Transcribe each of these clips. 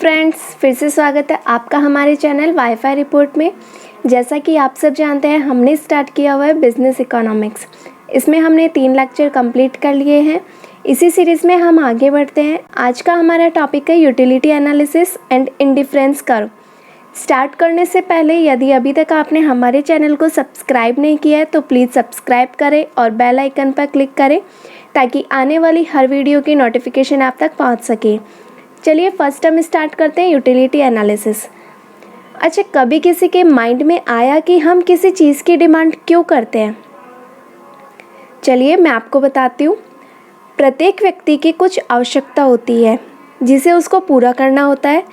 Friends, फिर से स्वागत है आपका हमारे चैनल वाईफाई रिपोर्ट में। जैसा कि आप सब जानते हैं, हमने स्टार्ट किया हुआ है बिजनेस इकोनॉमिक्स। इसमें हमने 3 लेक्चर कंप्लीट कर लिए हैं। इसी सीरीज़ में हम आगे बढ़ते हैं। आज का हमारा टॉपिक है utility analysis and indifference curve. Start करने से पहले यदि अभी तक आपने हमारे चैनल को सब्सक्राइब नहीं किया है तो प्लीज़ सब्सक्राइब करें और बेल आइकन पर क्लिक करें ताकि आने वाली हर वीडियो की नोटिफिकेशन आप तक पहुंच सके। चलिए फर्स्ट हम स्टार्ट करते हैं यूटिलिटी एनालिसिस। अच्छा, कभी किसी के माइंड में आया कि हम किसी चीज़ की डिमांड क्यों करते हैं? चलिए मैं आपको बताती हूँ। प्रत्येक व्यक्ति की कुछ आवश्यकता होती है जिसे उसको पूरा करना होता है।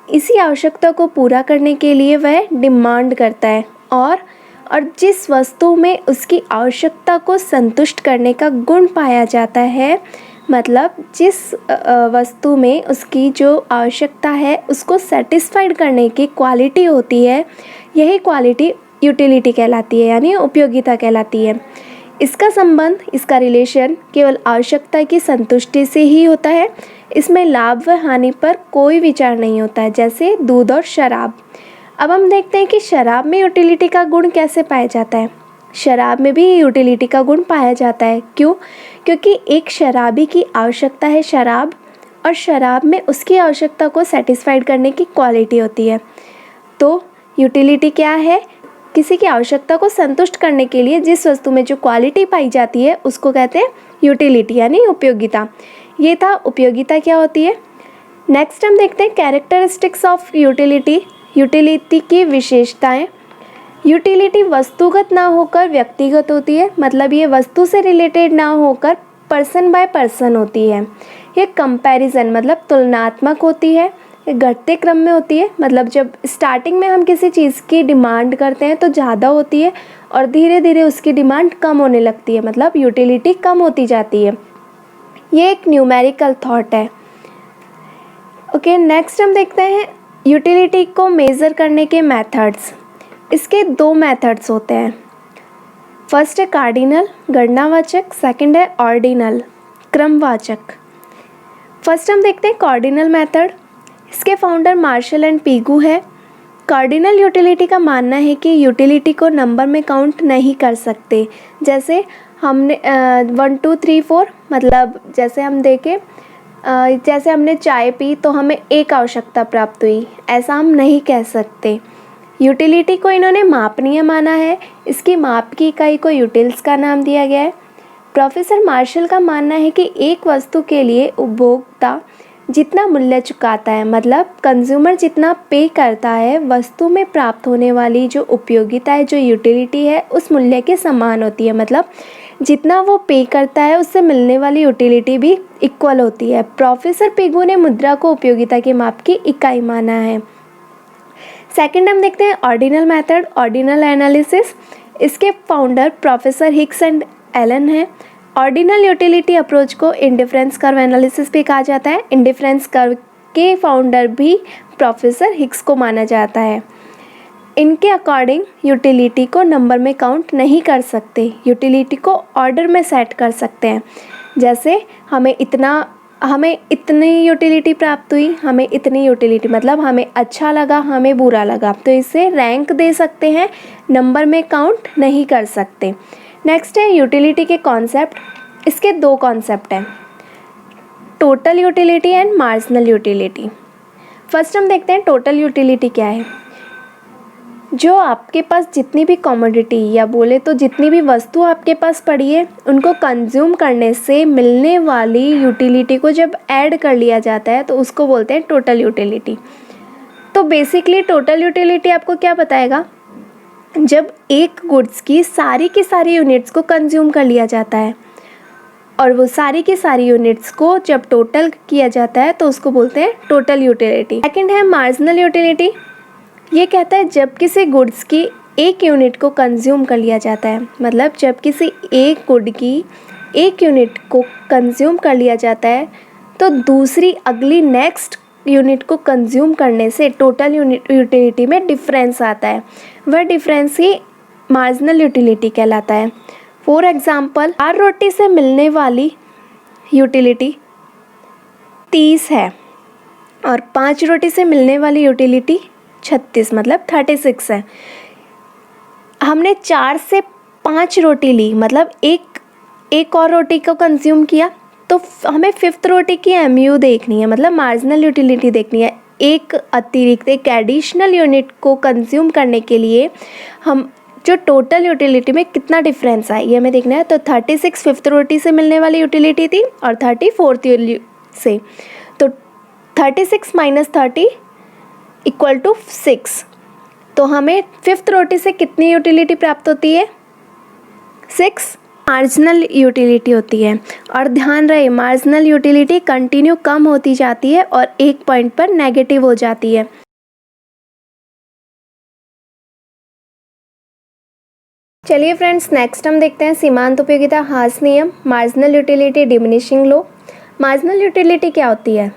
इसी आवश्यकता को पूरा करने के लिए वह डिमांड करता है और जिस वस्तु में उसकी आवश्यकता को संतुष्ट करने का गुण पाया जाता है, मतलब जिस वस्तु में उसकी जो आवश्यकता है उसको सेटिस्फाइड करने की क्वालिटी होती है, यही क्वालिटी यूटिलिटी कहलाती है, यानी उपयोगिता कहलाती है। इसका संबंध, इसका रिलेशन केवल आवश्यकता की संतुष्टि से ही होता है। इसमें लाभ व हानि पर कोई विचार नहीं होता है, जैसे दूध और शराब। अब हम देखते हैं कि शराब में यूटिलिटी का गुण कैसे पाया जाता है। शराब में भी यूटिलिटी का गुण पाया जाता है। क्यों? क्योंकि एक शराबी की आवश्यकता है शराब, और शराब में उसकी आवश्यकता को सेटिस्फाइड करने की क्वालिटी होती है। तो यूटिलिटी क्या है? किसी की आवश्यकता को संतुष्ट करने के लिए जिस वस्तु में जो क्वालिटी पाई जाती है उसको कहते हैं यूटिलिटी, यानी उपयोगिता। ये था उपयोगिता क्या होती है। नेक्स्ट हम देखते हैं कैरेक्टरिस्टिक्स ऑफ यूटिलिटी। यूटिलिटी की विशेषताएं। यूटिलिटी वस्तुगत ना होकर व्यक्तिगत होती है, मतलब ये वस्तु से रिलेटेड ना होकर पर्सन बाय पर्सन होती है। ये कंपैरिजन मतलब तुलनात्मक होती है। ये घटते क्रम में होती है, मतलब जब स्टार्टिंग में हम किसी चीज़ की डिमांड करते हैं तो ज़्यादा होती है और धीरे धीरे उसकी डिमांड कम होने लगती है, मतलब यूटिलिटी कम होती जाती है। ये एक न्यूमेरिकल थॉट है। ओके, नेक्स्ट हम देखते हैं यूटिलिटी को मेज़र करने के मेथड्स। इसके 2 मेथड्स होते हैं। फर्स्ट है कार्डिनल गणनावाचक, सेकंड है ऑर्डिनल क्रमवाचक। फर्स्ट हम देखते हैं कार्डिनल मेथड। इसके फाउंडर मार्शल एंड पीगू है। कार्डिनल यूटिलिटी का मानना है कि यूटिलिटी को नंबर में काउंट नहीं कर सकते। जैसे हमने 1 2 3 4, मतलब जैसे हम देखें, जैसे हमने चाय पी तो हमें एक आवश्यकता प्राप्त हुई, ऐसा हम नहीं कह सकते। यूटिलिटी को इन्होंने मापनीय माना है। इसकी माप की इकाई को यूटिल्स का नाम दिया गया है। प्रोफेसर मार्शल का मानना है कि एक वस्तु के लिए उपभोक्ता जितना मूल्य चुकाता है, मतलब कंज्यूमर जितना पे करता है, वस्तु में प्राप्त होने वाली जो उपयोगिता है, जो यूटिलिटी है, उस मूल्य के समान होती है। मतलब जितना वो पे करता है उससे मिलने वाली यूटिलिटी भी इक्वल होती है। प्रोफेसर पिगू ने मुद्रा को उपयोगिता के माप की इकाई माना है। सेकंड हम देखते हैं ऑर्डिनल मेथड, ऑर्डिनल एनालिसिस। इसके founder professor Hicks and Allen हैं। ऑर्डिनल यूटिलिटी अप्रोच को इंडिफरेंस कर्व एनालिसिस भी कहा जाता है। इंडिफरेंस कर्व के फाउंडर भी प्रोफेसर हिक्स को माना जाता है। इनके अकॉर्डिंग यूटिलिटी को नंबर में काउंट नहीं कर सकते, यूटिलिटी को ऑर्डर में सेट कर सकते हैं। जैसे हमें इतनी यूटिलिटी प्राप्त हुई, हमें इतनी यूटिलिटी, मतलब हमें अच्छा लगा, हमें बुरा लगा, तो इसे रैंक दे सकते हैं, नंबर में काउंट नहीं कर सकते। नेक्स्ट है यूटिलिटी के कॉन्सेप्ट। इसके 2 कॉन्सेप्ट हैं, total utility and marginal utility. First हम देखते हैं टोटल यूटिलिटी क्या है। जो आपके पास जितनी भी कमोडिटी या बोले तो जितनी भी वस्तु आपके पास पड़ी है, उनको कंज्यूम करने से मिलने वाली यूटिलिटी को जब ऐड कर लिया जाता है तो उसको बोलते हैं टोटल यूटिलिटी। तो बेसिकली टोटल यूटिलिटी आपको क्या बताएगा? जब एक गुड्स की सारी यूनिट्स को कंज्यूम कर लिया जाता है और वो सारी की सारी यूनिट्स को जब टोटल किया जाता है तो उसको बोलते हैं टोटल यूटिलिटी। सेकंड है मार्जिनल यूटिलिटी। ये कहता है जब किसी गुड्स की एक यूनिट को कंज्यूम कर लिया जाता है, मतलब जब किसी एक गुड की एक यूनिट को कंज्यूम कर लिया जाता है तो दूसरी अगली नेक्स्ट यूनिट को कंज्यूम करने से टोटल यूटिलिटी में डिफरेंस आता है। वह डिफरेंस ही मार्जिनल यूटिलिटी कहलाता है। फॉर एग्जांपल, 4 रोटी से मिलने वाली यूटिलिटी 30 है और 5 रोटी से मिलने वाली यूटिलिटी 36 मतलब 36 है। हमने 4 से 5 रोटी ली मतलब एक और रोटी को कंज्यूम किया, तो हमें 5th रोटी की MU देखनी है, मतलब मार्जिनल यूटिलिटी देखनी है। एक अतिरिक्त एक एडिशनल यूनिट को कंज्यूम करने के लिए हम जो टोटल यूटिलिटी में कितना डिफरेंस है ये हमें देखना है। तो 36 5th रोटी से मिलने वाली यूटिलिटी थी और 30 4th से, तो 36 - 30 = 6। तो हमें 5th रोटी से कितनी यूटिलिटी प्राप्त होती है? 6 मार्जिनल यूटिलिटी होती है। और ध्यान रहे मार्जिनल यूटिलिटी कंटिन्यू कम होती जाती है और एक पॉइंट पर नेगेटिव हो जाती है। चलिए फ्रेंड्स, नेक्स्ट हम देखते हैं सीमांत उपयोगिता हास नियम, मार्जिनल यूटिलिटी डिमिनिशिंग लो। मार्जिनल यूटिलिटी क्या होती है?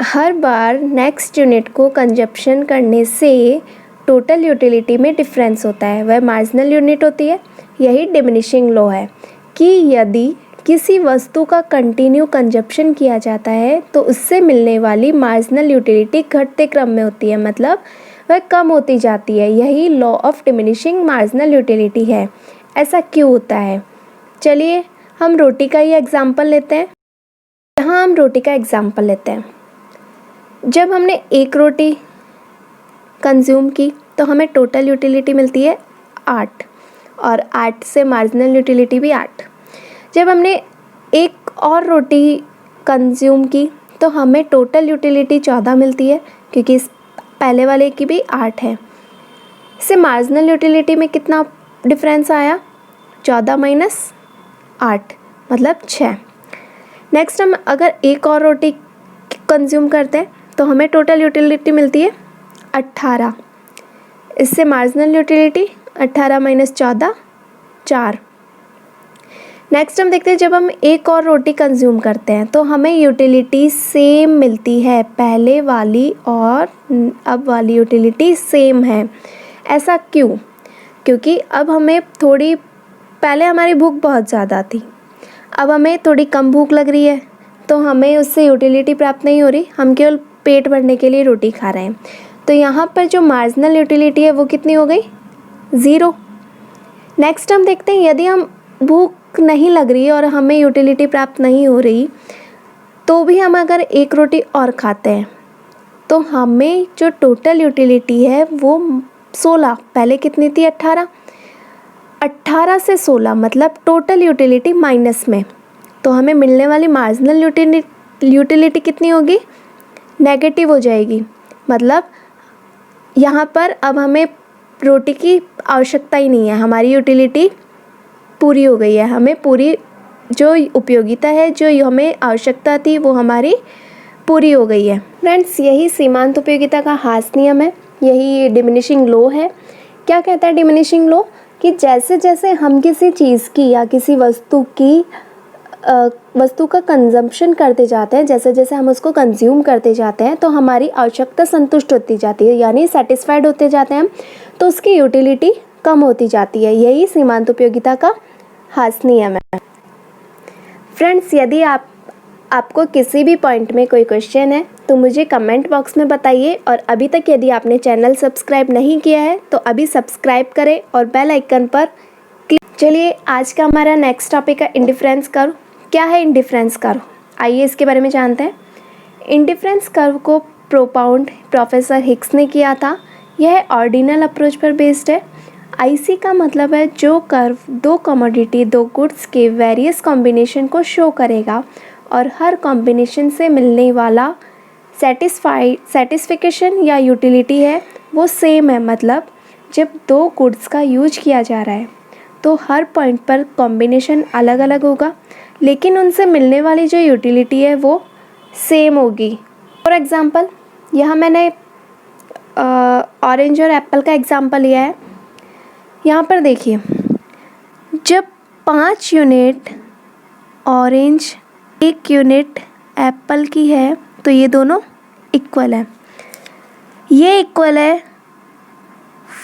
हर बार नेक्स्ट यूनिट को कंजप्शन करने से टोटल यूटिलिटी में डिफरेंस होता है, वह मार्जिनल यूनिट होती है। यही डिमिनिशिंग लॉ है कि यदि किसी वस्तु का कंटिन्यू कंजप्शन किया जाता है तो उससे मिलने वाली मार्जिनल यूटिलिटी घटते क्रम में होती है, मतलब वह कम होती जाती है। यही law of diminishing marginal utility है। ऐसा क्यों होता है? चलिए हम रोटी का ही एग्जाम्पल लेते हैं। यहाँ हम रोटी का एग्जाम्पल लेते हैं। जब हमने एक रोटी कंज्यूम की तो हमें टोटल यूटिलिटी मिलती है 8 और 8 से मार्जिनल यूटिलिटी भी 8। जब हमने एक और रोटी कंज्यूम की तो हमें टोटल यूटिलिटी 14 मिलती है, क्योंकि इस पहले वाले की भी 8 है। इससे मार्जिनल यूटिलिटी में कितना डिफरेंस आया? 14 - 8 मतलब 6। नेक्स्ट हम अगर एक और रोटी कंज्यूम करते हैं तो हमें टोटल यूटिलिटी मिलती है 18। इससे मार्जिनल यूटिलिटी 18 - 14 4। नेक्स्ट हम देखते हैं जब हम एक और रोटी कंज्यूम करते हैं तो हमें यूटिलिटी सेम मिलती है, पहले वाली और अब वाली यूटिलिटी सेम है। ऐसा क्यों? क्योंकि अब हमें थोड़ी, पहले हमारी भूख बहुत ज़्यादा थी, अब हमें थोड़ी कम भूख लग रही है, तो हमें उससे यूटिलिटी प्राप्त नहीं हो रही, हम केवल पेट भरने के लिए रोटी खा रहे हैं। तो यहाँ पर जो मार्जिनल यूटिलिटी है वो कितनी हो गई? 0। नेक्स्ट हम देखते हैं यदि हम भूख नहीं लग रही और हमें यूटिलिटी प्राप्त नहीं हो रही तो भी हम अगर एक रोटी और खाते हैं तो हमें जो टोटल यूटिलिटी है वो 16, पहले कितनी थी? 18। 18 से 16 मतलब टोटल यूटिलिटी माइनस में, तो हमें मिलने वाली मार्जिनल यूटिलिटी कितनी होगी? नेगेटिव हो जाएगी। मतलब यहाँ पर अब हमें रोटी की आवश्यकता ही नहीं है, हमारी यूटिलिटी पूरी हो गई है, हमें पूरी जो उपयोगिता है, जो हमें आवश्यकता थी वो हमारी पूरी हो गई है। फ्रेंड्स, यही सीमांत उपयोगिता का हास नियम है, यही डिमिनिशिंग लॉ है। क्या कहता है डिमिनिशिंग लॉ? कि जैसे जैसे हम किसी चीज़ की या किसी वस्तु का कंजम्पशन करते जाते हैं, जैसे जैसे हम उसको कंज्यूम करते जाते हैं तो हमारी आवश्यकता संतुष्ट होती जाती है, यानी सेटिस्फाइड होते जाते हैं हम, तो उसकी यूटिलिटी कम होती जाती है। यही सीमांत उपयोगिता का हास नियम है। फ्रेंड्स, यदि आपको किसी भी पॉइंट में कोई क्वेश्चन है तो मुझे कमेंट बॉक्स में बताइए, और अभी तक यदि आपने चैनल सब्सक्राइब नहीं किया है तो अभी सब्सक्राइब करें और बेल आइकन पर क्लिक। चलिए आज का हमारा नेक्स्ट टॉपिक है इंडिफरेंस कर्व। क्या है इंडिफरेंस कर्व? आइए इसके बारे में जानते हैं। इंडिफरेंस कर्व को प्रोपाउंड प्रोफेसर हिक्स ने किया था। यह ऑर्डिनल अप्रोच पर बेस्ड है। आईसी का मतलब है जो कर्व दो कमोडिटी, दो गुड्स के वेरियस कॉम्बिनेशन को शो करेगा और हर कॉम्बिनेशन से मिलने वाला सेटिस्फिकेशन या यूटिलिटी है वो सेम है। मतलब जब दो गुड्स का यूज किया जा रहा है तो हर पॉइंट पर कॉम्बिनेशन अलग अलग होगा, लेकिन उनसे मिलने वाली जो यूटिलिटी है वो सेम होगी। फॉर एग्ज़ाम्पल, यहाँ मैंने ऑरेंज और एप्पल का एग्ज़ाम्पल लिया है। यहाँ पर देखिए, जब 5 यूनिट ऑरेंज 1 यूनिट एप्पल की है तो ये दोनों इक्वल है। ये इक्वल है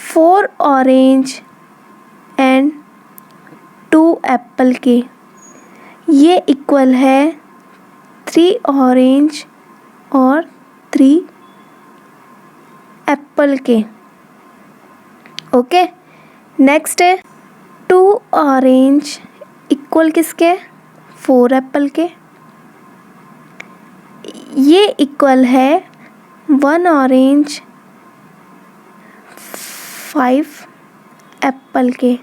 4 ऑरेंज एंड 2 एप्पल के। ये इक्वल है 3 ऑरेंज और 3 एप्पल के। ओके, नेक्स्ट है 2 ऑरेंज इक्वल किसके? 4 एप्पल के। ये इक्वल है 1 ऑरेंज 5 एप्पल के।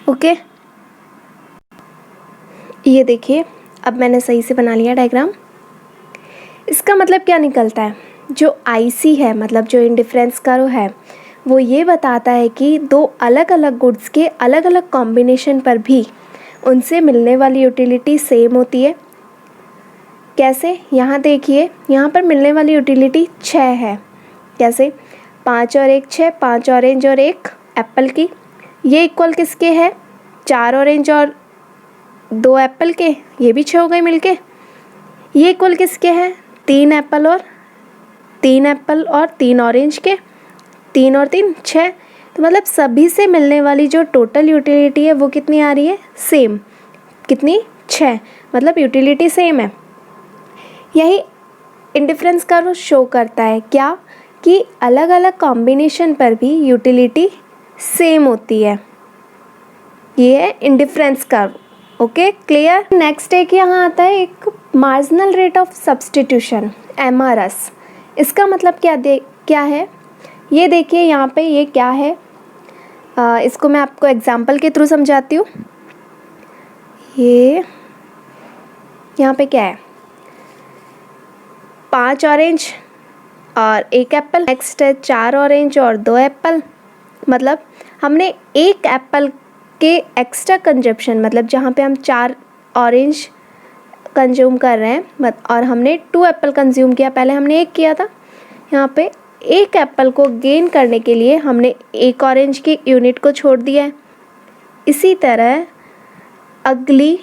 ओके, ये देखिए अब मैंने सही से बना लिया डायग्राम। इसका मतलब क्या निकलता है? जो आईसी है, मतलब जो इंडिफरेंस कर्व है, वो ये बताता है कि दो अलग अलग गुड्स के अलग अलग कॉम्बिनेशन पर भी उनसे मिलने वाली यूटिलिटी सेम होती है। कैसे? यहाँ देखिए, यहाँ पर मिलने वाली यूटिलिटी 6 है। कैसे? 5 और 1 6, 5 ऑरेंज और 1 एप्पल की। ये इक्वल किसके है? 4 ऑरेंज और 2 एप्पल के। ये भी 6 हो गए मिलके। ये इक्वल किसके हैं? 3 एप्पल और 3 ऑरेंज के। 3 और 3 6। तो मतलब सभी से मिलने वाली जो टोटल यूटिलिटी है वो कितनी आ रही है? सेम। कितनी? 6। मतलब यूटिलिटी सेम है। यही इंडिफरेंस कर्व शो करता है क्या? कि अलग अलग कॉम्बिनेशन पर भी यूटिलिटी सेम होती है। ये है indifference curve. Okay, clear? Next एक यहाँ आता है एक marginal rate of substitution, MRS। इसका मतलब क्या है? ये देखिए यहाँ पे ये क्या है, इसको मैं आपको एग्जांपल के थ्रू समझाती हूँ। ये यहाँ पे क्या है? 5 ऑरेंज और 1 एप्पल। नेक्स्ट है 4 ऑरेंज और 2 एप्पल। मतलब हमने 1 एप्पल के एक्स्ट्रा कंजप्शन, मतलब जहाँ पे हम 4 ऑरेंज कंज्यूम कर रहे हैं और हमने 2 एप्पल कंज्यूम किया, पहले हमने 1 किया था। यहाँ पे 1 एप्पल को गेन करने के लिए हमने 1 ऑरेंज की यूनिट को छोड़ दिया है। इसी तरह अगली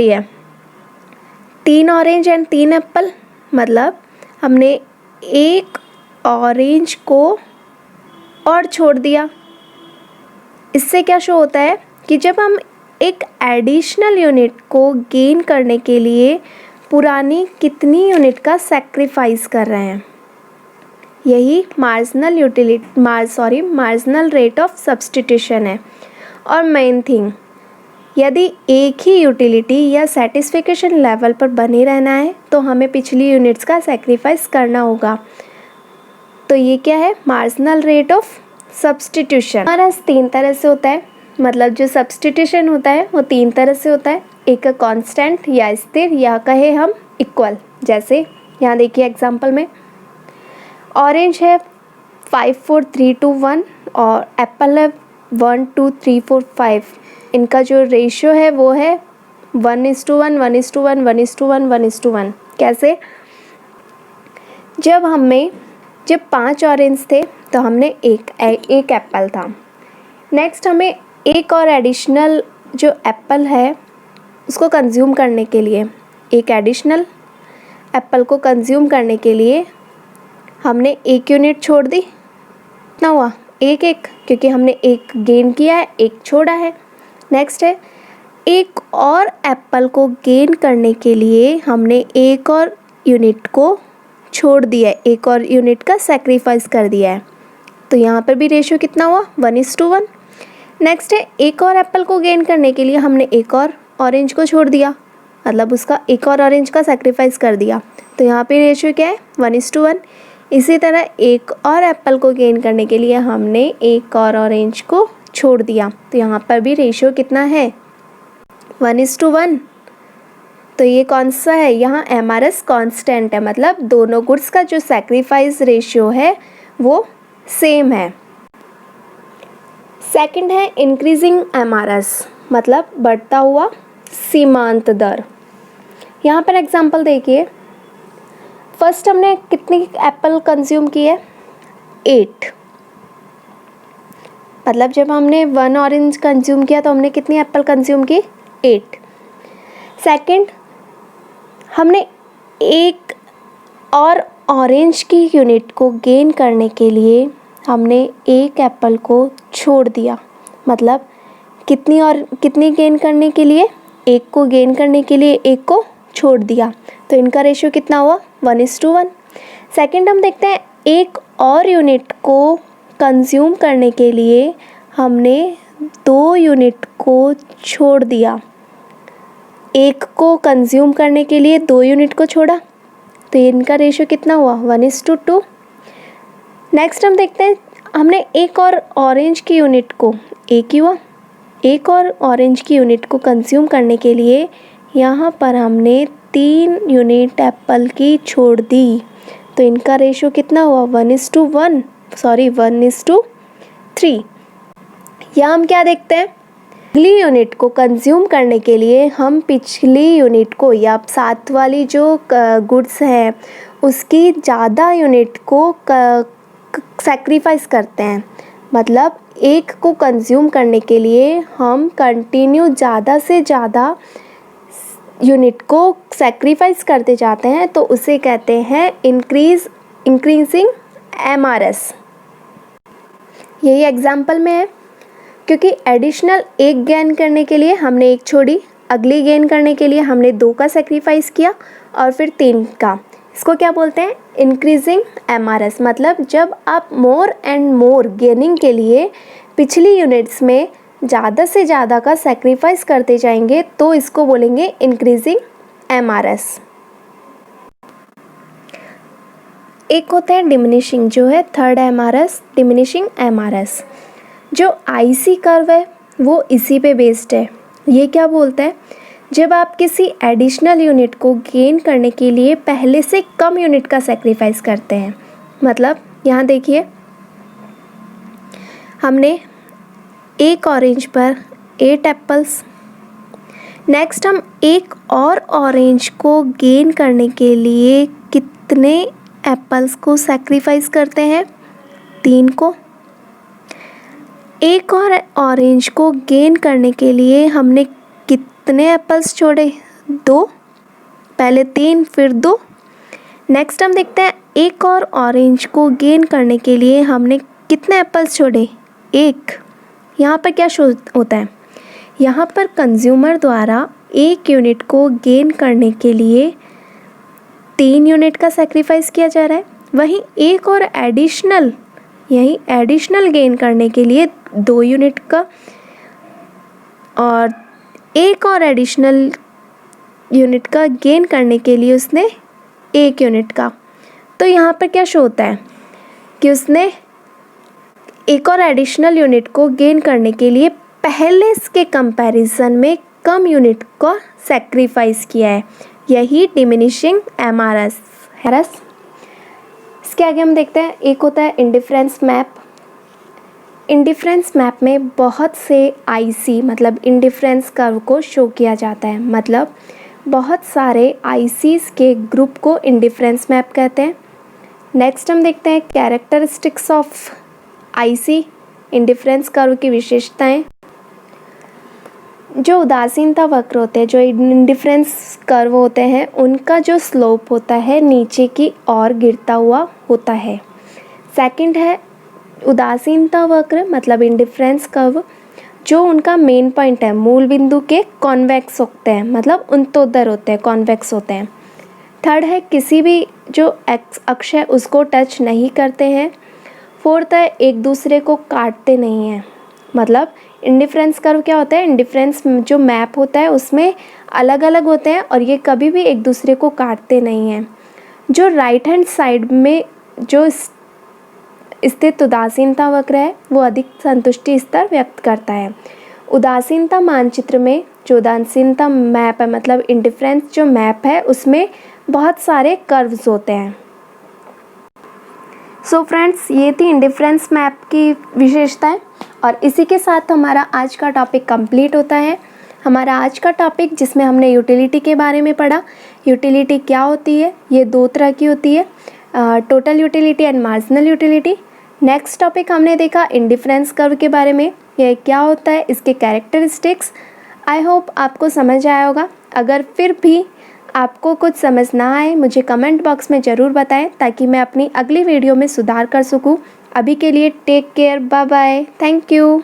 है 3 ऑरेंज एंड 3 एप्पल। मतलब हमने 1 ऑरेंज को और छोड़ दिया। इससे क्या शो होता है कि जब हम एक एडिशनल यूनिट को गेन करने के लिए पुरानी कितनी यूनिट का सैक्रिफाइस कर रहे हैं, यही मार्जिनल रेट ऑफ सब्स्टिट्यूशन है। और मेन थिंग, यदि एक ही यूटिलिटी या सेटिस्फिकेशन लेवल पर बने रहना है तो हमें पिछली यूनिट्स का सैक्रिफाइस करना होगा। तो ये क्या है? Marginal rate of substitution. हमारा 3 तरह से होता है, मतलब जो सब्स्टिट्यूशन होता है वो 3 तरह से होता है। एक कांस्टेंट या स्थिर, या कहे हम इक्वल। जैसे यहाँ देखिए एग्जांपल में ऑरेंज है 5 4 3 2 1 और एप्पल है 1 2 3 4 5। इनका जो रेशियो है वो है 1:1 1:1 1:1 1:1। कैसे? जब 5 ऑरेंज थे तो हमने एक एप्पल था। नेक्स्ट हमें एक और एडिशनल जो एप्पल है उसको कंज्यूम करने के लिए, एक एडिशनल एप्पल को कंज्यूम करने के लिए हमने 1 यूनिट छोड़ दी। कितना हुआ? 1 क्योंकि हमने 1 गेन किया है, 1 छोड़ा है। नेक्स्ट है एक और एप्पल को गेन करने के लिए हमने 1 और यूनिट को छोड़ दिया है, 1 और यूनिट का सैक्रिफाइस कर दिया है। तो यहाँ पर भी रेशियो कितना हुआ? 1:1। नेक्स्ट है एक और एप्पल को गेन करने के लिए हमने 1 और ऑरेंज को छोड़ दिया, मतलब उसका 1 और ऑरेंज का सैक्रिफाइस कर दिया। तो यहाँ पे रेशियो क्या है? 1:1। इसी तरह एक और एप्पल को गेन करने के लिए हमने 1 और ऑरेंज को छोड़ दिया। तो यहाँ पर भी रेशियो कितना है? 1:1। तो ये कौन सा है? यहाँ MRS कांस्टेंट है, मतलब दोनों गुड्स का जो सैक्रिफाइस रेशियो है वो सेम है। सेकंड है इंक्रीजिंग MRS, मतलब बढ़ता हुआ सीमांत दर। यहाँ पर एग्जांपल देखिए, फर्स्ट हमने कितनी एप्पल कंज्यूम की है? 8। मतलब जब हमने 1 ऑरेंज कंज्यूम किया तो हमने कितनी एप्पल कंज्यूम की? 8। सेकंड, हमने 1 और ऑरेंज की यूनिट को गेन करने के लिए हमने 1 एप्पल को छोड़ दिया। मतलब कितनी गेन करने के लिए? 1 को गेन करने के लिए 1 को छोड़ दिया, तो इनका रेशियो कितना हुआ 1:1। सेकंड हम देखते हैं एक और यूनिट को कंज्यूम करने के लिए हमने 2 यूनिट को छोड़ दिया। एक को कंज्यूम करने के लिए 2 यूनिट को छोड़ा, तो इनका रेशियो कितना हुआ 1:2। नेक्स्ट हम देखते हैं हमने एक और ऑरेंज की यूनिट को एक और ऑरेंज की यूनिट को कंज्यूम करने के लिए यहाँ पर हमने 3 यूनिट एप्पल की छोड़ दी, तो इनका रेशियो कितना हुआ 1:3। यहाँ हम क्या देखते हैं, अगली यूनिट को कंज्यूम करने के लिए हम पिछली यूनिट को या साथ वाली जो गुड्स है उसकी ज़्यादा यूनिट को सैक्रिफाइस करते हैं। मतलब एक को कंज्यूम करने के लिए हम कंटिन्यू ज़्यादा से ज़्यादा यूनिट को सैक्रिफाइस करते जाते हैं, तो उसे कहते हैं इंक्रीजिंग MRS। यही एग्जाम्पल में है, क्योंकि एडिशनल एक गेन करने के लिए हमने एक छोड़ी, अगली गेन करने के लिए हमने 2 का सेक्रीफाइस किया और फिर 3 का। इसको क्या बोलते हैं इंक्रीजिंग MRS। मतलब जब आप मोर एंड मोर गेनिंग के लिए पिछली यूनिट्स में ज़्यादा से ज़्यादा का सेक्रीफाइस करते जाएंगे तो इसको बोलेंगे इंक्रीजिंग MRS। एक होता है डिमिनिशिंग, जो है थर्ड MRS, डिमिनिशिंग MRS। जो IC कर्व है वो इसी पे बेस्ड है। ये क्या बोलता है, जब आप किसी एडिशनल यूनिट को गेन करने के लिए पहले से कम यूनिट का सेक्रीफाइस करते हैं। मतलब यहाँ देखिए हमने एक ऑरेंज पर 8 एप्पल्स, नेक्स्ट हम एक और ऑरेंज को गेन करने के लिए कितने एप्पल्स को सेक्रीफाइस करते हैं 3 को। एक और ऑरेंज को गेन करने के लिए हमने कितने एप्पल्स छोड़े 2, पहले 3 फिर 2। नेक्स्ट हम देखते हैं एक और ऑरेंज को गेन करने के लिए हमने कितने एप्पल्स छोड़े 1। यहाँ पर क्या शो होता है, यहाँ पर कंज्यूमर द्वारा एक यूनिट को गेन करने के लिए 3 यूनिट का सेक्रीफाइस किया जा रहा है, वहीं एक और एडिशनल गेन करने के लिए 2 यूनिट का और एक और एडिशनल यूनिट का गेन करने के लिए उसने 1 यूनिट का। तो यहाँ पर क्या शो होता है कि उसने एक और एडिशनल यूनिट को गेन करने के लिए पहले के कंपैरिजन में कम यूनिट को सेक्रीफाइस किया है। यही डिमिनिशिंग MRS है। इसके आगे हम देखते हैं एक होता है इंडिफरेंस मैप। इंडिफरेंस मैप में बहुत से IC मतलब इंडिफरेंस कर्व को शो किया जाता है। मतलब बहुत सारे ICs के ग्रुप को इंडिफरेंस मैप कहते हैं। नेक्स्ट हम देखते हैं characteristics of IC, indifference curve की विशेषताएं। जो उदासीनता वक्र होते हैं, जो इंडिफरेंस कर्व होते हैं, उनका जो स्लोप होता है नीचे की ओर गिरता हुआ होता है। सेकंड है उदासीनता वक्र मतलब इंडिफरेंस कर्व, जो उनका मेन पॉइंट है मूल बिंदु के कॉन्वेक्स होते हैं, मतलब उन्तोदर होते हैं, कॉन्वेक्स होते हैं। थर्ड है किसी भी जो अक्ष है उसको टच नहीं करते हैं। फोर्थ है एक दूसरे को काटते नहीं हैं। मतलब इंडिफरेंस कर्व क्या होता है, इंडिफरेंस जो मैप होता है उसमें अलग अलग होते हैं और ये कभी भी एक दूसरे को काटते नहीं हैं। जो राइट हैंड साइड में जो स्थित उदासीनता वक्र है वो अधिक संतुष्टि स्तर व्यक्त करता है। उदासीनता मानचित्र में जो उदासीनता मैप है मतलब इंडिफरेंस जो मैप है उसमें बहुत सारे कर्व्स होते हैं। सो फ्रेंड्स, ये थी इंडिफरेंस मैप की विशेषताएं और इसी के साथ हमारा आज का टॉपिक कंप्लीट होता है। हमारा आज का टॉपिक जिसमें हमने यूटिलिटी के बारे में पढ़ा। यूटिलिटी क्या होती है, ये 2 तरह की होती है, total utility and marginal utility. Next topic हमने देखा इंडिफरेंस कर्व के बारे में, यह क्या होता है, इसके कैरेक्टरिस्टिक्स। आई होप आपको समझ आया होगा। अगर फिर भी आपको कुछ समझ ना आए मुझे कमेंट बॉक्स में ज़रूर बताएं ताकि मैं अपनी अगली वीडियो में सुधार कर सकूं। अभी के लिए take care, bye bye, thank you.